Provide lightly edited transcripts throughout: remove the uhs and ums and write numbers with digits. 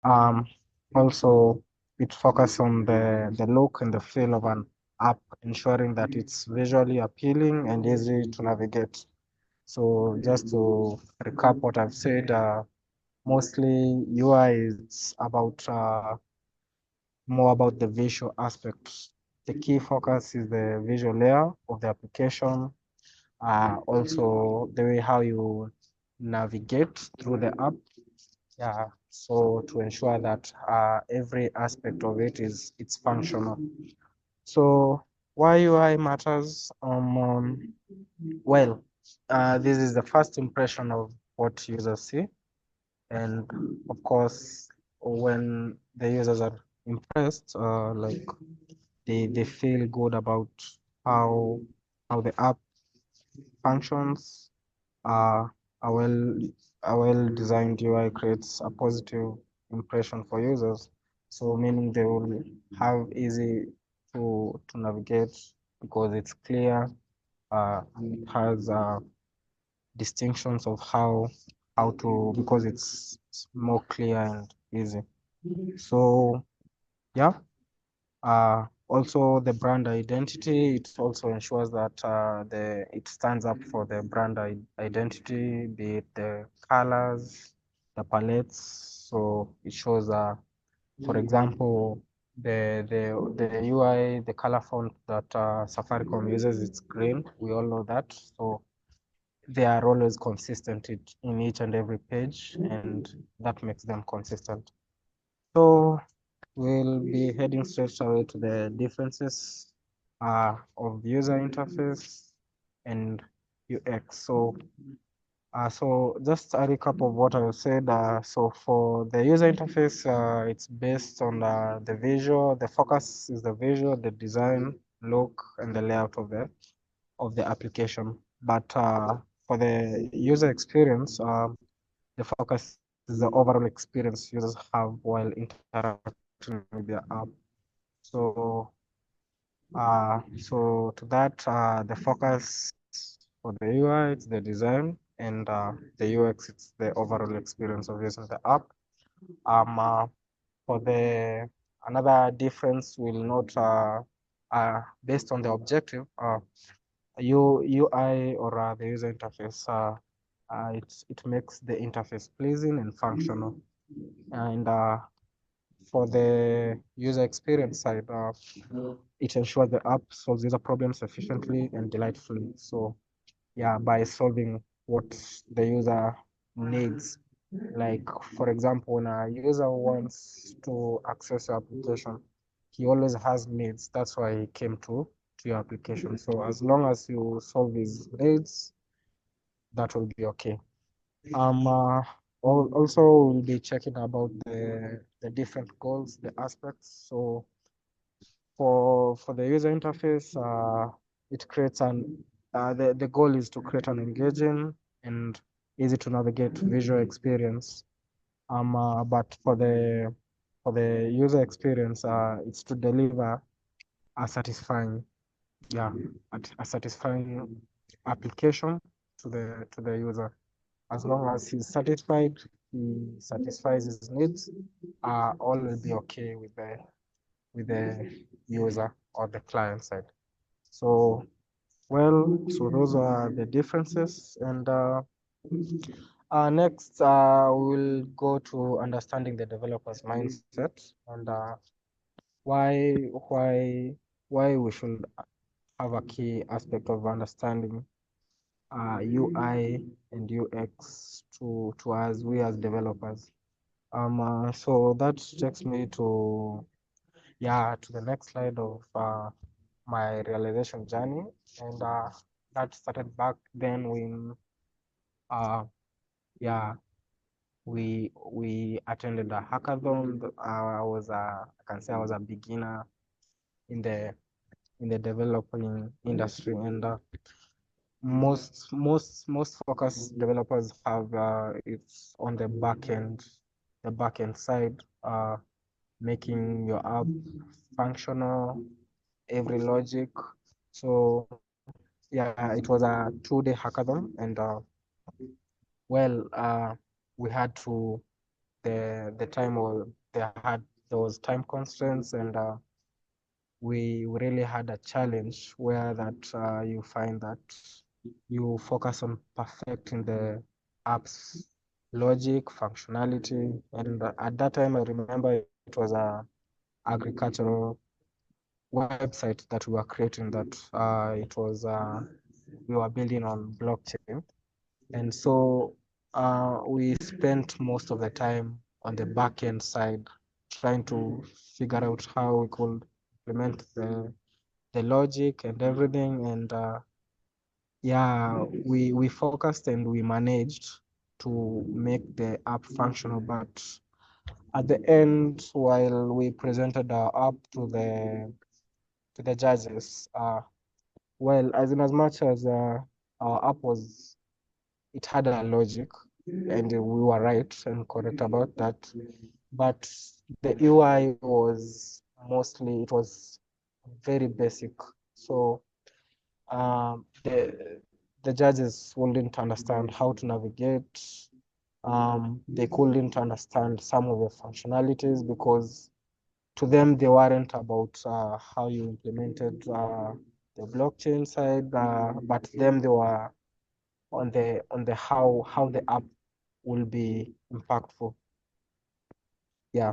Um, Also, it focuses on the look and the feel of an app, ensuring that it's visually appealing and easy to navigate. So just to recap what I've said, mostly UI is about more about the visual aspect. The key focus is the visual layer of the application, also the way how you navigate through the app. Yeah, so to ensure that every aspect of it is it's functional. So why UI matters? Well, this is the first impression of what users see, and of course, when the users are impressed, like they feel good about how how the app functions. Uh, a well a well-designed UI creates a positive impression for users. So meaning they will have easy to navigate because it's clear. It has distinctions of how to because it's more clear and easy. So yeah. Also, the brand identity, it also ensures that it stands up for the brand identity, be it the colors, the palettes. So it shows, for example, the UI, the color font that Safaricom uses, it's green. We all know that. So they are always consistent in each and every page, and that makes them consistent. So we'll be heading straight away to the differences of user interface and UX. So just a recap of what I said. So for the user interface, it's based on the visual. The focus is the visual, the design, look, and the layout of the application. But for the user experience, the focus is the overall experience users have while interacting with their app. So, so to that, the focus for the UI, it's the design, and the UX, it's the overall experience of using the app. For the another difference will not based on the objective. UI or the user interface, it makes the interface pleasing and functional. And for the user experience side, it ensures the app solves user problems efficiently and delightfully. So yeah, by solving what the user needs. Like for example, when a user wants to access your application, he always has needs. That's why he came to your application. So as long as you solve his needs, that will be okay. Also we'll be checking about the different goals, the aspects. So for the user interface, it creates the goal is to create an engaging and easy to navigate visual experience. But for the user experience, it's to deliver a satisfying, yeah, a satisfying application to the user. As long as he's satisfied, he satisfies his needs, all will be okay with the user or the client side. So, well, so those are the differences. And next, we'll go to understanding the developer's mindset and why why why we should have a key aspect of understanding UI and UX to us, we as developers. So that takes me to to the next slide of my realization journey, and that started back then when uh, yeah we attended a hackathon. I can say I was a beginner in the developing industry, and most focus developers have it's on the back end side, making your app functional, every logic. So yeah, it was a 2-day hackathon, and well, we had to the time was there was time constraints, and we really had a challenge where that you find that you focus on perfecting the app's logic, functionality, and at that time I remember it was a agricultural website that we were creating, that it was we were building on blockchain. And so we spent most of the time on the back end side trying to figure out how we could implement the logic and everything. And yeah, we focused and we managed to make the app functional. But at the end, while we presented our app to the judges, well, as much as our app was, it had a logic, and we were right and correct about that. But the UI was mostly, it was very basic. So the judges wouldn't understand how to navigate. They couldn't understand some of the functionalities because to them they weren't about how you implemented the blockchain side, but them they were on the how the app will be impactful. Yeah,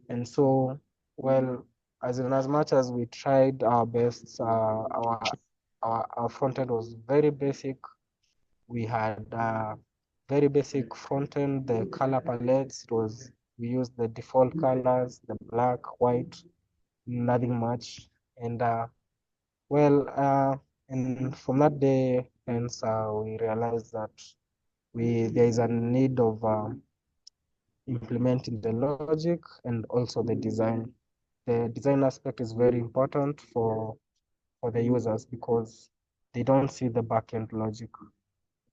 and so, well, as much as we tried our best, our front end was very basic. We had very basic front end. The color palettes, it was, we used the default colors, the black, white, nothing much. And well, and from that day, hence we realized that there is a need of implementing the logic and also the design. The design aspect is very important for the users because they don't see the backend logic.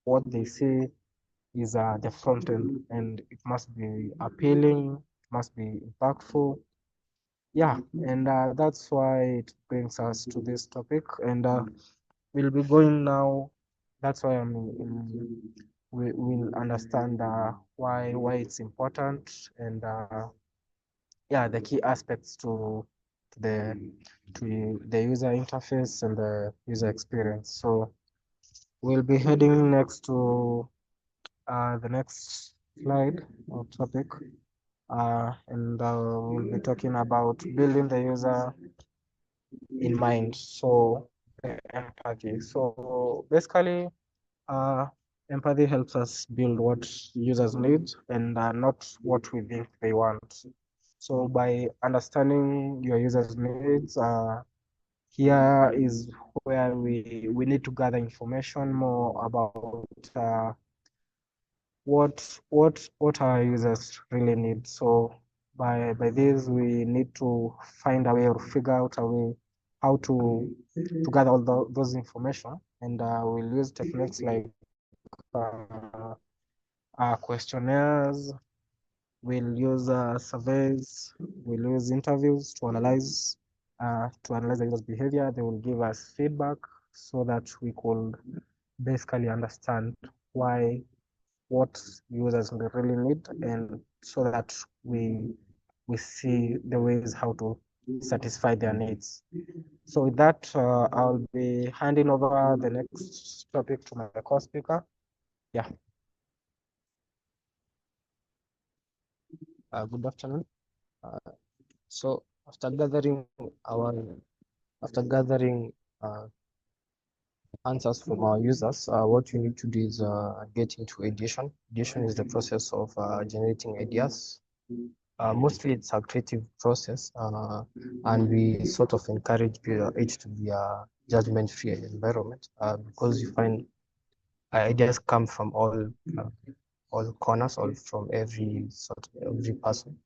What they see is the front end, and it must be appealing, it must be impactful. Yeah, and that's why it brings us to this topic, and we'll be going now. That's why we will understand why it's important, and yeah, the key aspects the to the user interface and the user experience. So we'll be heading next to the next slide or topic, and we'll be talking about building the user in mind. So empathy. So basically, uh, empathy helps us build what users need and not what we think they want. So by understanding your users' needs, here is where we need to gather information more about what our users really need. So by this, we need to find a way or figure out a way how to gather all those information, and we'll use techniques like questionnaires, we'll use surveys, we'll use interviews to analyze the user's behavior. They will give us feedback so that we could basically understand why, what users really need, and so that we see the ways how to satisfy their needs. So with that, I'll be handing over the next topic to my co-speaker. Yeah. Good afternoon. So after gathering answers from our users, what you need to do is get into ideation. Ideation is the process of generating ideas. Mostly it's a creative process, and we sort of encourage it to be a judgment-free environment because you find ideas come from all corners or from every person.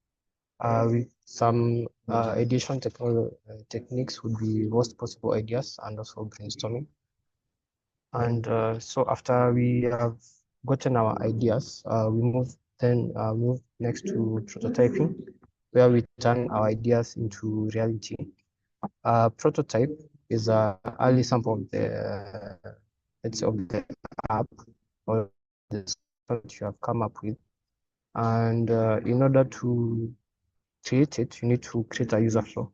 With some ideation techniques would be roast possible ideas and also brainstorming. And so after we have gotten our ideas, we move next to prototyping, where we turn our ideas into reality. Prototype is a early sample of of the app or the that you have come up with. And in order to create it, you need to create a user flow.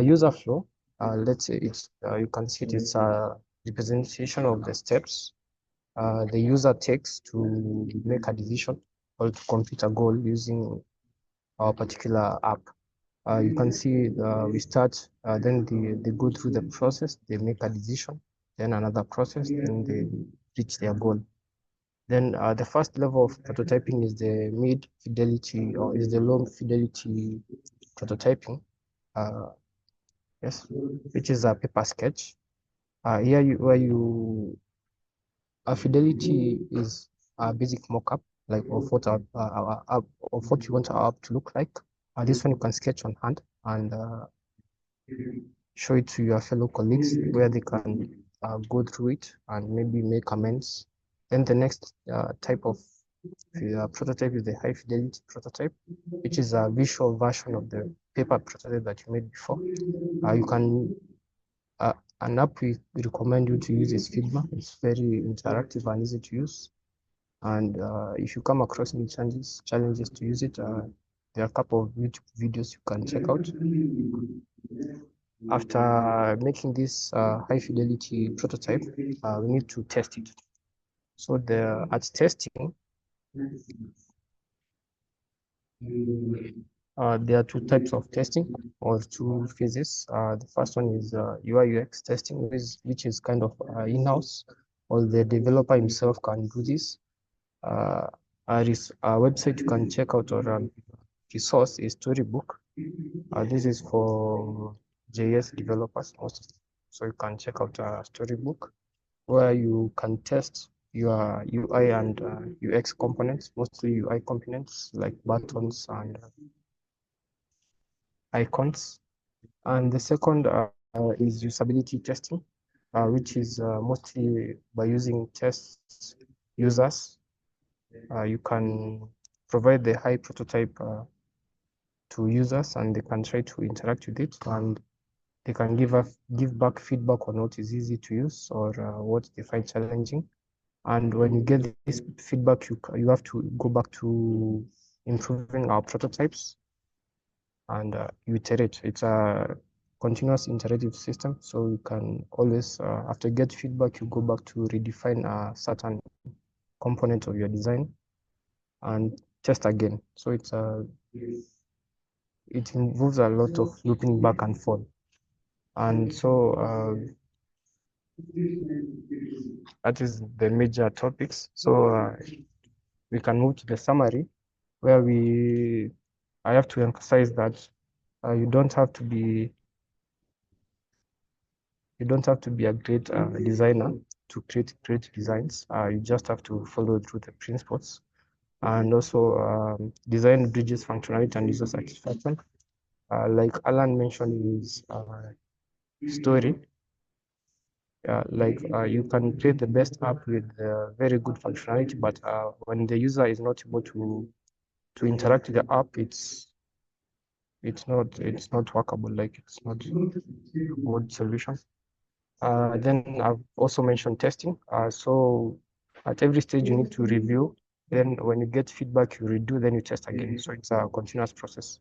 User flow, let's say it's you can see it's a representation of the steps the user takes to make a decision or to complete a goal using our particular app. You can see we start, then they go through the process, they make a decision, then another process, then they reach their goal. Then the first level of prototyping is the mid fidelity or is the low fidelity prototyping. Uh, yes, which is a paper sketch. Here where you a fidelity is a basic mockup like of what you want our app to look like. This one you can sketch on hand and show it to your fellow colleagues where they can go through it and maybe make comments. Then the next type of prototype is the high fidelity prototype, which is a visual version of the paper prototype that you made before. You can an app we recommend you to use is Figma. It's very interactive and easy to use. And if you come across any challenges to use it, there are a couple of YouTube videos you can check out. After making this high fidelity prototype, we need to test it. So at testing, there are two types of testing or two phases. The first one is UI UX testing, which is kind of in-house, or the developer himself can do this. A website you can check out or a resource is Storybook. This is for JS developers mostly. So you can check out Storybook where you can test your UI and UX components, mostly UI components like buttons and icons. And the second is usability testing, which is mostly by using test users. You can provide the high prototype to users and they can try to interact with it and they can give back feedback on what is easy to use or what they find challenging. And when you get this feedback, you have to go back to improving our prototypes and you iterate. It's a continuous iterative system, so you can always, after you get feedback, you go back to redefine a certain component of your design and test again. So it involves a lot of looping back and forth. And so that is the major topics. So we can move to the summary where I have to emphasize that you don't have to be a great designer to create great designs. You just have to follow through the principles and also design bridges functionality and user satisfaction. Like Alan mentioned in his story, you can create the best app with very good functionality, but when the user is not able to interact with the app, it's not workable. Like it's not a good solution. Then I've also mentioned testing. So at every stage you need to review. Then when you get feedback, you redo, then you test again. So it's a continuous process.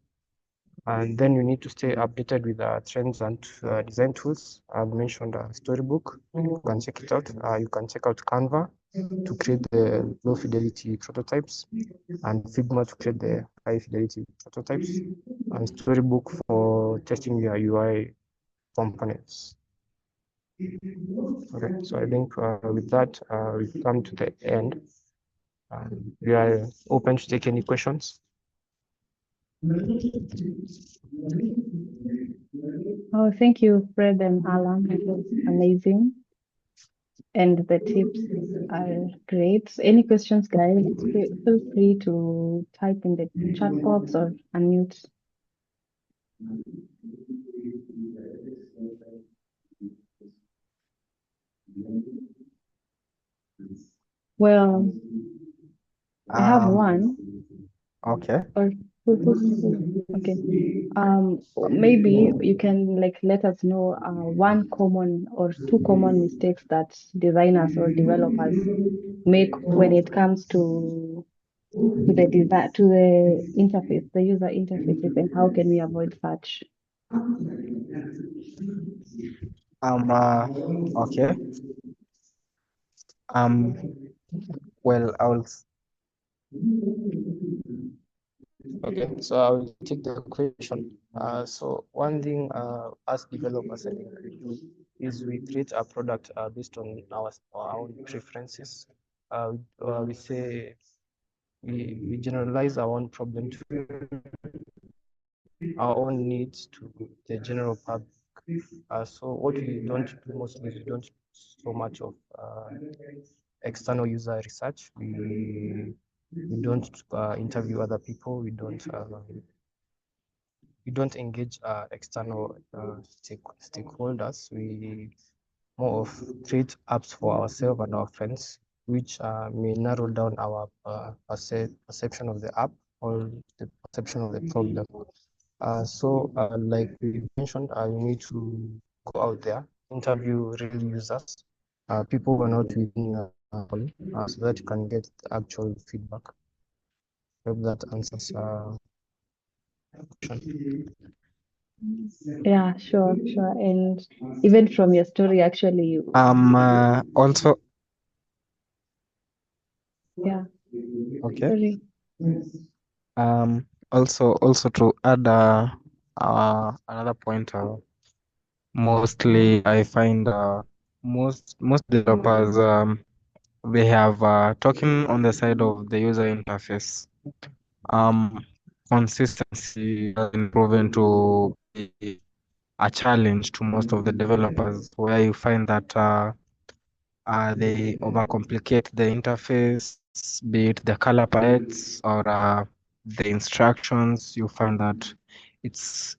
And then you need to stay updated with trends and design tools. I've mentioned Storybook. You can check it out. You can check out Canva to create the low fidelity prototypes and Figma to create the high fidelity prototypes and Storybook for testing your UI components. Okay, so I think with that, we've come to the end. We are open to take any questions. Oh, thank you, Fred and Alan. It was amazing. And the tips are great. Any questions, guys? Feel free to type in the chat box or unmute. Well, I have one. Okay. Or okay. Maybe you can like let us know one common or two common mistakes that designers or developers make when it comes to to the design, to the interface, the user interfaces, and how can we avoid such? Okay. Um, well, Okay, so I will take the question. So one thing as developers, I think we do is we create a product based on our own preferences. We say we generalize our own problem to our own needs to the general public. So what we don't do mostly is we don't do so much of external user research. We don't interview other people. We don't engage external stakeholders. We more of create apps for ourselves and our friends, which may narrow down our perception of the app or the perception of the problem. So, like we mentioned, you need to go out there, interview real users, people who are not within so that you can get the actual feedback. Hope that answers question. Yeah, sure, sure. And even from your story, actually, also, yeah, okay. sorry. Also to add another point, mostly I find most developers they have talking on the side of the user interface. Um, Consistency has been proven to be a challenge to most of the developers, where you find that they overcomplicate the interface, be it the color palettes or the instructions. You find that it's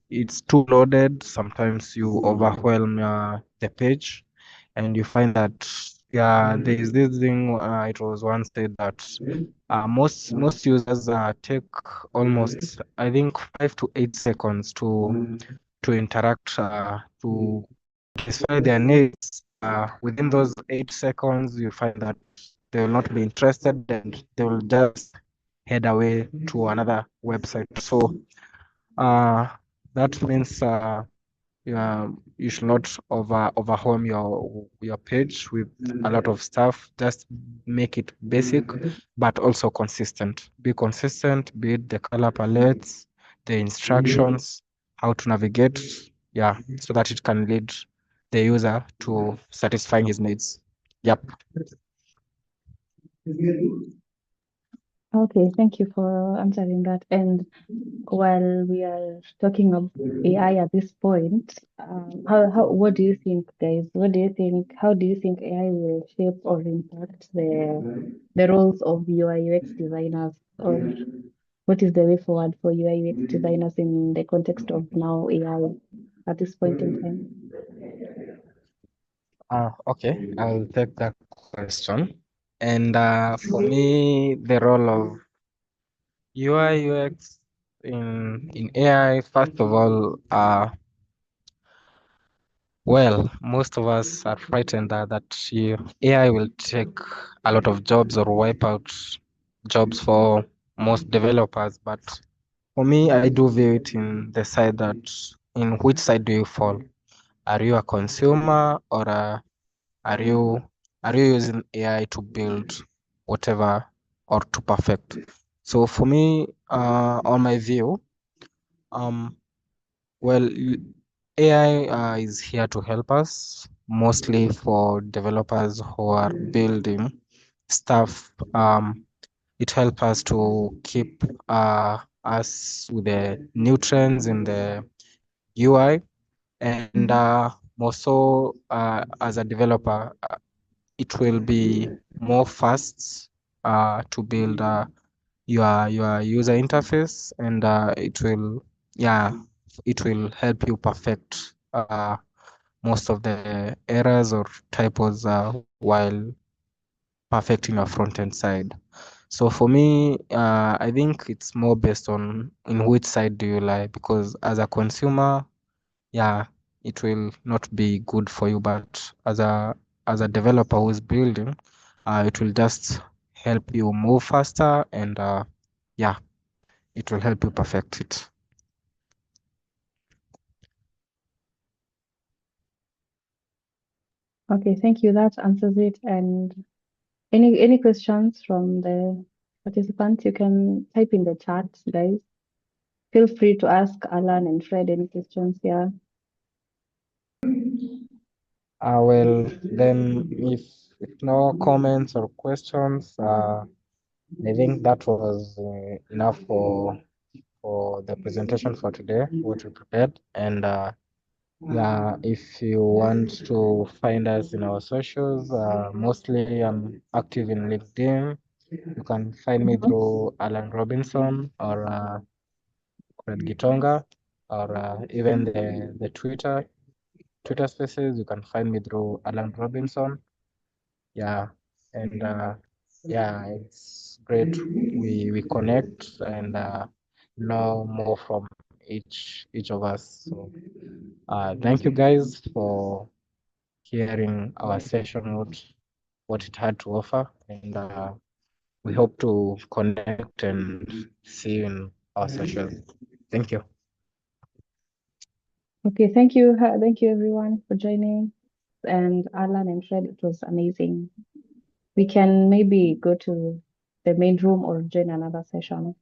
too loaded. Sometimes you overwhelm the page, and you find that there is this thing. It was once said that most users take almost, I think, 5 to 8 seconds to interact to satisfy their needs. Within those 8 seconds, you find that they will not be interested and they will just head away to another website. So uh, that means you should not overwhelm your page with a lot of stuff. Just make it basic, but also consistent. Be consistent, be it the color palettes, the instructions, how to navigate, so that it can lead the user to satisfying his needs. Yep. Okay, thank you for answering that. And while we are talking of AI at this point, what do you think, guys? What do you think? How do you think AI will shape or impact the roles of UI UX designers, or what is the way forward for UI UX designers in the context of now AI at this point in time? Okay, I'll take that question. And for me, the role of UI UX in AI, first of all, well, most of us are frightened that AI will take a lot of jobs or wipe out jobs for most developers. But for me, I do view it in the side that in which side do you fall? Are you a consumer, or are you are you using AI to build whatever or to perfect? So for me, on my view, um, well, AI is here to help us, mostly for developers who are building stuff. It helps us to keep us with the new trends in the UI, and more so as a developer, it will be more fast to build your user interface, and yeah it will help you perfect most of the errors or typos while perfecting your front end side. So for me, I think it's more based on in which side do you lie, because as a consumer, yeah, it will not be good for you, but as a developer who is building, it will just help you move faster and yeah, it will help you perfect it. Okay, thank you. That answers it. And any questions from the participants, you can type in the chat, guys. Feel free to ask Alan and Fred any questions here. Well, then if no comments or questions, I think that was enough for the presentation for today, what we prepared. And yeah, if you want to find us in our socials, mostly I'm active in LinkedIn. You can find me through Alan Robinson or Fred Gitonga, or even the Twitter spaces. You can find me through Alan Robinson. Yeah, and yeah, it's great. We connect and know more from each of us. So thank you guys for hearing our session, what it had to offer, and we hope to connect and see you in our session. Thank you. Okay, thank you. Thank you everyone for joining. And Alan and Fred, it was amazing. We can maybe go to the main room or join another session.